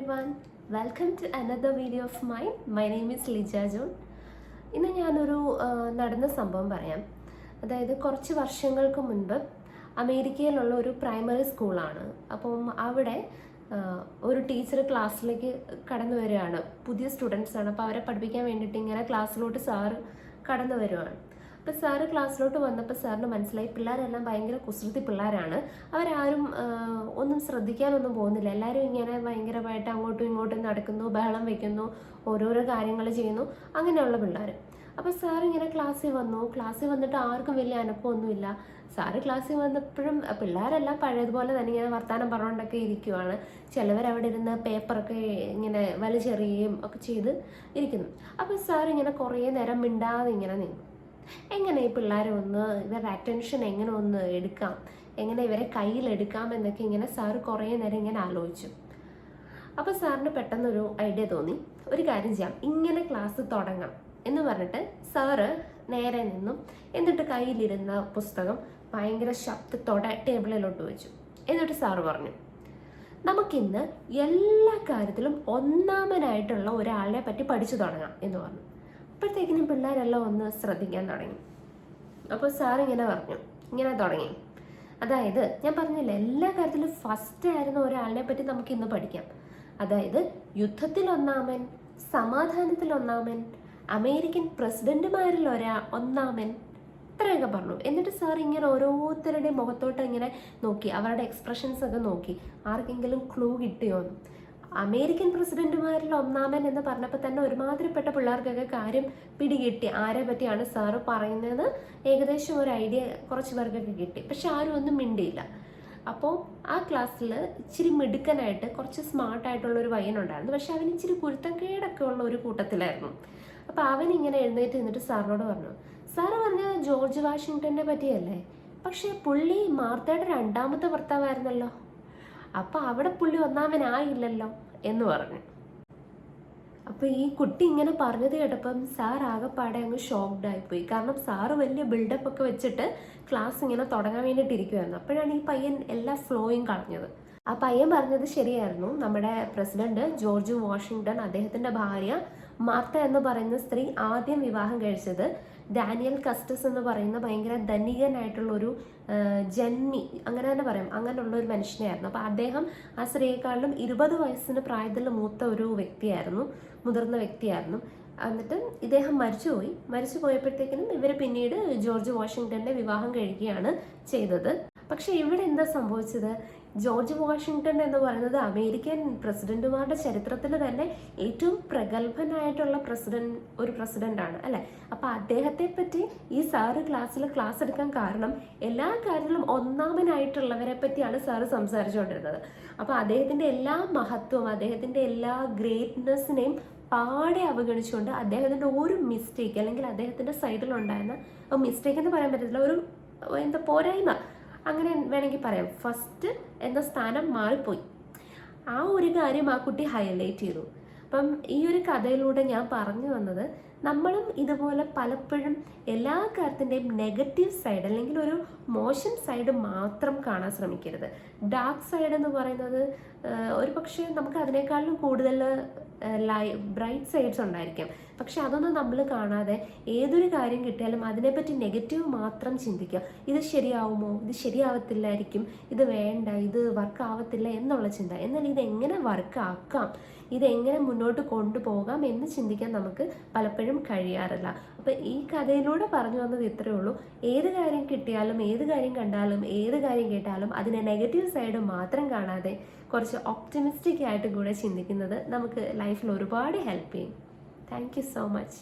everyone, welcome to another video of mine. My name is Lija John. ഇന്ന് ഞാനൊരു നടന്ന സംഭവം പറയാം. അതായത് കുറച്ച് വർഷങ്ങൾക്ക് മുൻപ് അമേരിക്കയിലുള്ള ഒരു പ്രൈമറി സ്കൂളാണ്. അപ്പം അവിടെ ഒരു ടീച്ചർ ക്ലാസ്സിലേക്ക് കടന്നു വരികയാണ്. പുതിയ സ്റ്റുഡൻസ് ആണ്. അപ്പോൾ അവരെ പഠിപ്പിക്കാൻ വേണ്ടിയിട്ട് ഇങ്ങനെ ക്ലാസ്സിലോട്ട് സാറ് കടന്നു വരുവാണ്. അപ്പോൾ സാറ് ക്ലാസ്സിലോട്ട് വന്നപ്പോൾ സാറിന് മനസ്സിലായി പിള്ളേരെല്ലാം ഭയങ്കര കുസൃതി പിള്ളേരാണ്. അവരാരും ഒന്നും ശ്രദ്ധിക്കാനൊന്നും പോകുന്നില്ല. എല്ലാവരും ഇങ്ങനെ ഭയങ്കരമായിട്ട് അങ്ങോട്ടും ഇങ്ങോട്ടും നടക്കുന്നു, ബഹളം വയ്ക്കുന്നു, ഓരോരോ കാര്യങ്ങൾ ചെയ്യുന്നു, അങ്ങനെയുള്ള പിള്ളേർ. അപ്പോൾ സാർ ഇങ്ങനെ ക്ലാസ്സിൽ വന്നിട്ട് ആർക്കും വലിയ അനക്കമൊന്നുമില്ല. സാറ് ക്ലാസ്സിൽ വന്നപ്പോഴും പിള്ളേരെല്ലാം പഴയതുപോലെ തന്നെ ഇങ്ങനെ വർത്തമാനം പറഞ്ഞുകൊണ്ടൊക്കെ ഇരിക്കുവാണ്. ചിലവരവിടെ ഇരുന്ന് പേപ്പറൊക്കെ ഇങ്ങനെ വലിച്ചെറിയുകയും ഒക്കെ ചെയ്ത് ഇരിക്കുന്നു. അപ്പോൾ സാർ ഇങ്ങനെ കുറേ നേരം മിണ്ടാതെ ഇങ്ങനെ നിന്നു. എങ്ങനെ ഈ പിള്ളേരെ ഇവരുടെ അറ്റൻഷൻ എങ്ങനെ എടുക്കാം, എങ്ങനെ ഇവരെ കയ്യിലെടുക്കാം എന്നൊക്കെ ഇങ്ങനെ സാറ് കുറേ നേരം ഇങ്ങനെ ആലോചിച്ചു. അപ്പോൾ സാറിന് പെട്ടെന്നൊരു ഐഡിയ തോന്നി, ഒരു കാര്യം ചെയ്യാം, ഇങ്ങനെ ക്ലാസ് തുടങ്ങാം എന്ന് പറഞ്ഞിട്ട് സാറ് നേരെ നിന്നും എന്നിട്ട് കയ്യിലിരുന്ന പുസ്തകം ഭയങ്കര ശബ്ദത്തോടെ ടേബിളിലോട്ട് വെച്ചു. എന്നിട്ട് സാറ് പറഞ്ഞു, നമുക്കിന്ന് എല്ലാ കാര്യത്തിലും ഒന്നാമനായിട്ടുള്ള ഒരാളെ പറ്റി പഠിച്ചു തുടങ്ങാം എന്ന് പറഞ്ഞു. അപ്പോഴത്തേക്കിനും പിള്ളേരെല്ലാം ഒന്ന് ശ്രദ്ധിക്കാൻ തുടങ്ങി. അപ്പോൾ സാർ ഇങ്ങനെ തുടങ്ങി. അതായത് ഞാൻ പറഞ്ഞില്ല, എല്ലാ കാര്യത്തിലും ഫസ്റ്റ് ആയിരുന്ന ഒരാളിനെ പറ്റി നമുക്ക് ഇന്ന് പഠിക്കാം. അതായത് യുദ്ധത്തിൽ ഒന്നാമൻ, സമാധാനത്തിൽ ഒന്നാമൻ, അമേരിക്കൻ പ്രസിഡന്റുമാരിൽ ഒന്നാമൻ, ഇത്രയൊക്കെ പറഞ്ഞു. എന്നിട്ട് സാർ ഇങ്ങനെ ഓരോരുത്തരുടെയും മുഖത്തോട്ട് ഇങ്ങനെ നോക്കി, അവരുടെ എക്സ്പ്രഷൻസ് ഒക്കെ നോക്കി, ആർക്കെങ്കിലും ക്ലൂ കിട്ടിയോന്ന്. അമേരിക്കൻ പ്രസിഡന്റുമാരിൽ ഒന്നാമൻ എന്ന് പറഞ്ഞപ്പോൾ തന്നെ ഒരുമാതിരിപ്പെട്ട പിള്ളേർക്കൊക്കെ കാര്യം പിടികിട്ടി, ആരെ പറ്റിയാണ് സാറ് പറയുന്നത് ഏകദേശം ഒരു ഐഡിയ കുറച്ച് പേർക്കൊക്കെ കിട്ടി. പക്ഷെ ആരും ഒന്നും മിണ്ടിയില്ല. അപ്പോൾ ആ ക്ലാസ്സിൽ ഇച്ചിരി മിടുക്കനായിട്ട് കുറച്ച് സ്മാർട്ടായിട്ടുള്ളൊരു പയ്യനുണ്ടായിരുന്നു. പക്ഷെ അവൻ ഇച്ചിരി കുരുത്തക്കേടൊക്കെ ഉള്ള ഒരു കൂട്ടത്തിലായിരുന്നു. അപ്പോൾ അവൻ ഇങ്ങനെ എഴുന്നേറ്റ് നിന്നിട്ട് സാറിനോട് പറഞ്ഞു, സാറ് പറഞ്ഞത് ജോർജ് വാഷിങ്ടനെ പറ്റിയല്ലേ, പക്ഷേ പുള്ളി മാർത്തയുടെ രണ്ടാമത്തെ ഭർത്താവായിരുന്നല്ലോ, അപ്പോൾ അവിടെ പുള്ളി ഒന്നാമനായില്ലല്ലോ എന്ന് പറഞ്ഞു. അപ്പോൾ ഈ കുട്ടി ഇങ്ങനെ പറഞ്ഞത് കേട്ടപ്പം സാർ ആകെപ്പാടെ അങ്ങ് ഷോക്ക്ഡ് ആയിപ്പോയി. കാരണം സാറ് വലിയ ബിൽഡപ്പ് ഒക്കെ വെച്ചിട്ട് ക്ലാസ് ഇങ്ങനെ തുടങ്ങാൻ വേണ്ടിയിട്ടിരിക്കുമായിരുന്നു. അപ്പോഴാണ് ഈ പയ്യൻ എല്ലാ ഫ്ലോയും കളഞ്ഞത്. ആ പയ്യൻ പറഞ്ഞത് ശരിയായിരുന്നു. നമ്മുടെ പ്രസിഡന്റ് ജോർജ് വാഷിങ്ടൺ, അദ്ദേഹത്തിന്റെ ഭാര്യ മാർത്ത എന്ന് പറയുന്ന സ്ത്രീ ആദ്യം വിവാഹം കഴിച്ചത് ഡാനിയൽ കസ്റ്റസ് എന്ന് പറയുന്ന ഭയങ്കര ധനികനായിട്ടുള്ള ഒരു ജന്മി, അങ്ങനെ തന്നെ പറയാം, അങ്ങനെയുള്ള ഒരു മനുഷ്യനായിരുന്നു. അപ്പോൾ അദ്ദേഹം ആ സ്ത്രീയെക്കാളിലും 20 വയസ്സിന് പ്രായത്തിൽ മൂത്ത ഒരു വ്യക്തിയായിരുന്നു, മുതിർന്ന വ്യക്തിയായിരുന്നു. എന്നിട്ട് ഇദ്ദേഹം മരിച്ചു പോയപ്പോഴത്തേക്കിനും ഇവർ പിന്നീട് ജോർജ് വാഷിങ്ടനെ വിവാഹം കഴിക്കുകയാണ് ചെയ്തത്. പക്ഷെ ഇവിടെ എന്താ സംഭവിച്ചത്, ജോർജ് വാഷിങ്ടൺ എന്ന് പറയുന്നത് അമേരിക്കൻ പ്രസിഡന്റുമാരുടെ ചരിത്രത്തിൽ തന്നെ ഏറ്റവും പ്രഗത്ഭനായിട്ടുള്ള ഒരു പ്രസിഡന്റാണ് അല്ലെ. അപ്പൊ അദ്ദേഹത്തെ പറ്റി ഈ സാറ് ക്ലാസ് എടുക്കാൻ കാരണം എല്ലാ കാര്യത്തിലും ഒന്നാമനായിട്ടുള്ളവരെ പറ്റിയാണ് സാറ് സംസാരിച്ചുകൊണ്ടിരുന്നത്. അപ്പൊ അദ്ദേഹത്തിന്റെ എല്ലാ മഹത്വവും, അദ്ദേഹത്തിന്റെ എല്ലാ ഗ്രേറ്റ്നെസ്സിനെയും പാടെ അവഗണിച്ചുകൊണ്ട് അദ്ദേഹത്തിന്റെ ഒരു മിസ്റ്റേക്ക്, അല്ലെങ്കിൽ അദ്ദേഹത്തിന്റെ സൈഡിലുണ്ടായിരുന്ന മിസ്റ്റേക്ക് എന്ന് പറയാൻ പറ്റത്തില്ല, ഒരു പോരായ്മ അങ്ങനെ വേണമെങ്കിൽ പറയാം, ഫസ്റ്റ് എന്ന സ്ഥാനം മാറിപ്പോയി. ആ ഒരു കാര്യം ആ കുട്ടി ഹൈലൈറ്റ് ചെയ്തു. അപ്പം ഈ ഒരു കഥയിലൂടെ ഞാൻ പറഞ്ഞു വന്നത്, നമ്മളും ഇതുപോലെ പലപ്പോഴും എല്ലാ കാര്യത്തിൻ്റെയും നെഗറ്റീവ് സൈഡ് അല്ലെങ്കിൽ ഒരു മോശം സൈഡ് മാത്രം കാണാൻ ശ്രമിക്കരുത്. ഡാർക്ക് സൈഡ് എന്ന് പറയുന്നത് ഒരു പക്ഷേ നമുക്ക് അതിനേക്കാളും കൂടുതൽ ബ്രൈറ്റ് സൈഡ്സ് ഉണ്ടായിരിക്കാം. പക്ഷെ അതൊന്നും നമ്മൾ കാണാതെ ഏതൊരു കാര്യം കിട്ടിയാലും അതിനെപ്പറ്റി നെഗറ്റീവ് മാത്രം ചിന്തിക്കുക. ഇത് ശരിയാവുമോ, ഇത് ശരിയാവത്തില്ലായിരിക്കും, ഇത് വേണ്ട, ഇത് വർക്ക് ആവത്തില്ല എന്നുള്ള ചിന്ത. എന്നാൽ ഇതെങ്ങനെ വർക്ക് ആക്കാം, ഇതെങ്ങനെ മുന്നോട്ട് കൊണ്ടുപോകാം എന്ന് ചിന്തിക്കാൻ നമുക്ക് പലപ്പോഴും കഴിയാറില്ല. അപ്പം ഈ കഥയിലൂടെ പറഞ്ഞു വന്നത് ഇത്രയേ ഉള്ളൂ. ഏത് കാര്യം കിട്ടിയാലും, ഏത് കാര്യം കണ്ടാലും, ഏത് കാര്യം കേട്ടാലും അതിനെ നെഗറ്റീവ് സൈഡ് മാത്രം കാണാതെ കുറച്ച് ഒപ്റ്റിമിസ്റ്റിക് ആയിട്ട് കൂടെ ചിന്തിക്കുന്നത് നമുക്ക് ലൈഫിൽ ഒരുപാട് ഹെൽപ്പ് ചെയ്യും. Thank you so much.